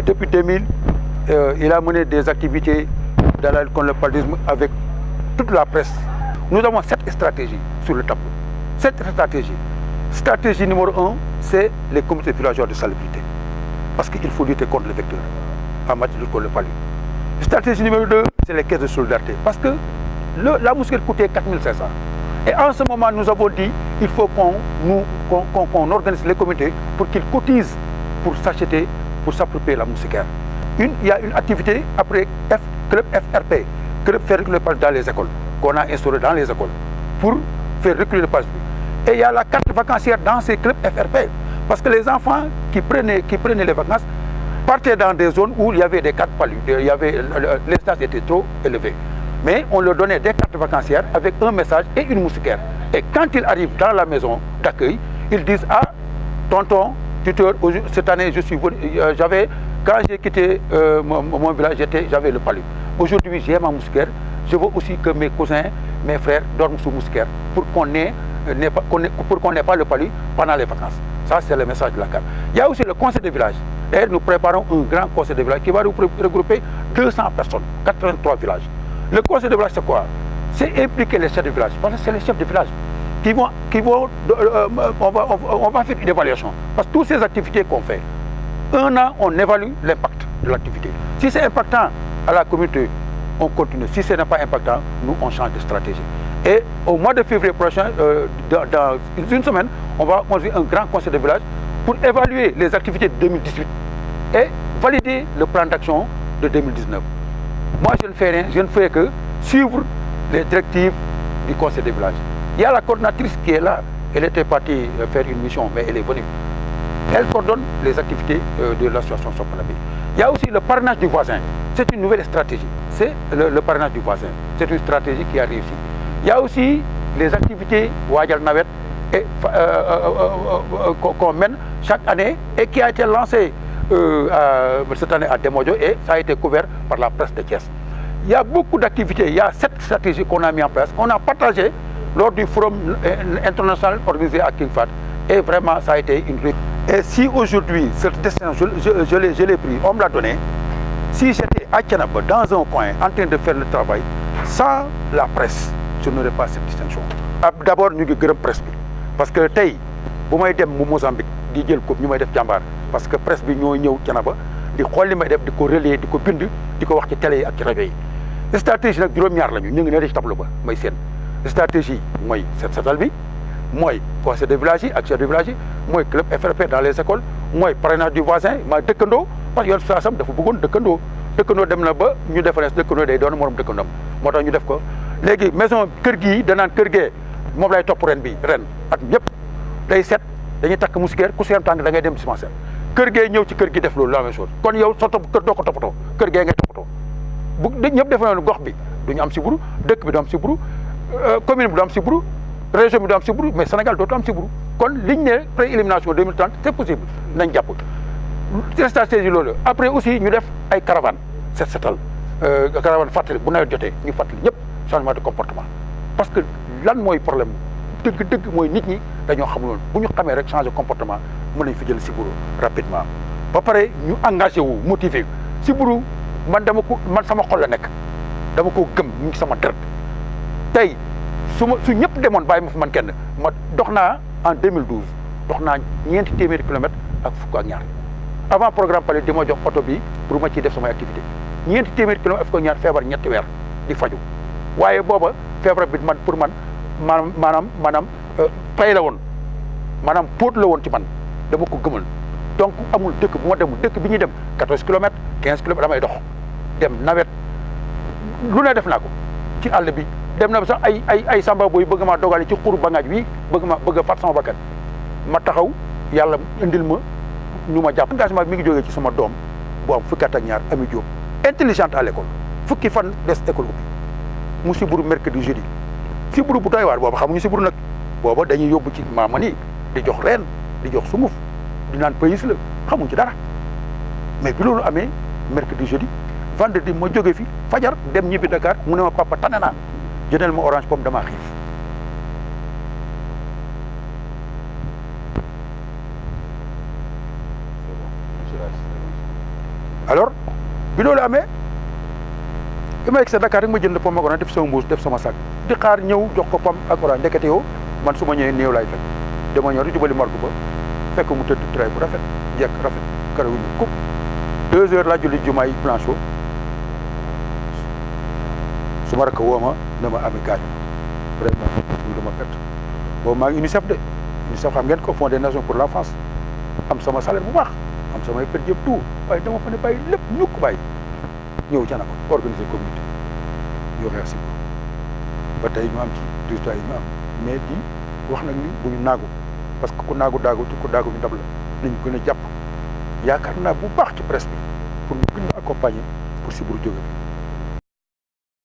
Depuis 2000, il a mené des activités dans la lutte contre le paludisme avec toute la presse. Nous avons 7 stratégies sur le tableau. 7 stratégies. Stratégie numéro 1, c'est les comités villageois de salubrité. Parce qu'il faut lutter contre le vecteur en matière de lutte contre le paludisme. Stratégie numéro 2, c'est les caisses de solidarité. Parce que la moustiquaire coûtait 4500. Et en ce moment, nous avons dit qu'il faut qu'on organise les comités pour qu'ils cotisent pour s'acheter, pour s'approprier la moustiquaire. Il y a une activité après Club FRP, Club faire reculer le paludisme dans les écoles, qu'on a instauré dans les écoles pour faire reculer le paludisme. Et il y a la carte vacancière dans ces clubs FRP. Parce que les enfants qui prenaient les vacances partaient dans des zones où il y avait des cartes palues, l'instance était trop élevée. Mais on leur donnait des cartes vacancières avec un message et une moustiquaire. Et quand ils arrivent dans la maison d'accueil, ils disent « Ah, tonton, tuteur, cette année, je suis venu, quand j'ai quitté mon village, j'avais le palu. Aujourd'hui, j'ai ma moustiquaire. Je veux aussi que mes cousins, mes frères dorment sous moustiquaire pour qu'on n'ait pas le palu pendant les vacances. » Ça, c'est le message de la carte. Il y a aussi le conseil de village. Et nous préparons un grand conseil de village qui va regrouper 200 personnes, 83 villages. Le conseil de village, c'est quoi? C'est impliquer les chefs de village. Parce que c'est les chefs de village qui vont on va faire une évaluation. Parce que toutes ces activités qu'on fait, un an, on évalue l'impact de l'activité. Si c'est impactant à la communauté, on continue. Si ce n'est pas impactant, nous, on change de stratégie. Et au mois de février prochain, dans une semaine, on va conduire un grand conseil de village pour évaluer les activités de 2018 et valider le plan d'action de 2019. Moi, je ne fais rien, je ne fais que suivre les directives du conseil de village. Il y a la coordinatrice qui est là. Elle était partie faire une mission, mais elle est venue. Elle coordonne les activités de l'association Sopanabé. Il y a aussi le parrainage du voisin. C'est une nouvelle stratégie. C'est le parrainage du voisin. C'est une stratégie qui a réussi. Il y a aussi les activités Wadjal Navet qu'on mène chaque année et qui a été lancée cette année à Demodio et ça a été couvert par la presse de Thiès. Il y a beaucoup d'activités, il y a 7 stratégies qu'on a mis en place, qu'on a partagé lors du forum international organisé à King Fahd. Et vraiment, ça a été une réussite. Et si aujourd'hui, cette destination, je l'ai pris, on me l'a donné, si j'étais à Thiénaba, dans un coin, en train de faire le travail, sans la presse, je n'aurais pas cette distinction. D'abord, nous avons la presse. Parce que si je suis au Mozambique, je vais faire jambar. Parce que la presse est venue à Thiénaba, di xool li may def di ko relayer di ko bind di ko wax ci télé yi ak ci rajo yi stratégie nag juróom-ñaar lañu ñu ngi ne ci tableau ba may seen stratégie mooy set setal bi mooy conseil de village yi ak chef de village yi mooy club FRP dans les écoles mooy parrainage du voisin maa dëkkandoo parce que yoon saasam dafa bëggoon dëkkandoo dem na ba ñu defalee dëkkandoo day doon morom dëkkandoom moo tax ñu def ko léegi maison kër gii danaan kër gee moom lay topp ren at ñëpp day set dañuy takk moustiquaire ku seen tàng da ngay dem dispensaire kër gee ñëw ci kër gi def loolu la même chose kon yow sa kër doo ko toppatoo kër gee ngay toppatoo bu ñëpp defe noonu gox bi duñu am sibbiru dëkk bi du am sibbiru commune bi du am sibbiru région bi du am sibbiru mais Sénégal dootu am sibbiru kon liñ ne pré-élimination 2030 c'est possible nañ jàpp stratégie loolu après aussi ñu def ay caravane set setal caravane fàttali bu nawet jotee ñu fàttali ñëpp changement de comportement parce que lan mooy problème dëgg mooy nit ñi dañoo xamuloon bu ñu xamee rek changer comportement mën nañ fi jël sibbiru rapidement ba pare ñu engagé wu motivé sibbiru man sama xol la nekk dama ko gëm mu ngi sama deret tey su ñëpp demoon bàyyi ma fi man kenn ma dox naa en 2012 dox naa ñeenti téeméeri kilomètres ak fukk ak ñaar avant programme Palais di ma jox oto bi pour ma ciy def samay activité ñeenti téeméeri kilomètres ak fukk ak ñaar feebar ñetti weer di faju waaye booba feebar bi man pour man maanaam pay la woon maanaam póot la woon ci man dama ko gëmal donc amul dëkk bu ma demul dëkk bi ñuy dem 14 kilomètres 15 kilomètres damay dox dem nawet lu ne def naa ko ci àll bi dem na sax ay samba boy bëgg maa dogale ci xuru bangaaj wi bëgg a fat sama bakkan ma taxaw yàlla indil ma ñu ma jàpp engagement bi mi ngi jógee ci sama doom bu am fukki at ak ñaar Ami Diop intelligente à l'école fukki fan des école ubbi mu sibbiru mercredi jeudi sibbiru bu doy waar booba xamuñu sibbiru nag booba dañuy yóbbu ci maama ni di jox reen di jox sunguf di naan pays la xamuñ ci dara mais bi loolu amee mercredi jeudi vendredi ma jóge fi fajar dem ñibbi Dakar mu ne ma papa tane naa jëndal ma orange pomme damaa xiif alors bi loolu amee bi ma egg sa Dakar rek ma jënd pomme ak orange def sama mbuus def sama sac di xaar ñëw jox ko pomme ak orange ndekete yow man su ma ñëwee néew laay fekk dama ñëw di jubali morgue ba fekk mu tëdd tray bu rafet jekk rafet karawuñu coupe 2 heures laa julli jumaay Blanchot su ma rakk woo ma ne ma amee gaañu vraiment ñu dama perte boobu maa ngi UNICEF de UNICEF xam ngeen ko Fonds des Nations pour l'enfance am sama salaire bu baax am samay per yëpp tout waaye dama fa ne bàyyi lépp ñukk bàyyi ñëw ca na ko organiser communauté ñu xeex si ko ba tey ñu am ci résultats yi ñu am mais di wax nag ni bu ñu naagu parce que ku naagu daagu te ku daagu ñu dab la nañ gën a jàpp yaakaar naa bu baax ci presse bi pour ñu gën a accompagner pour si buru jóge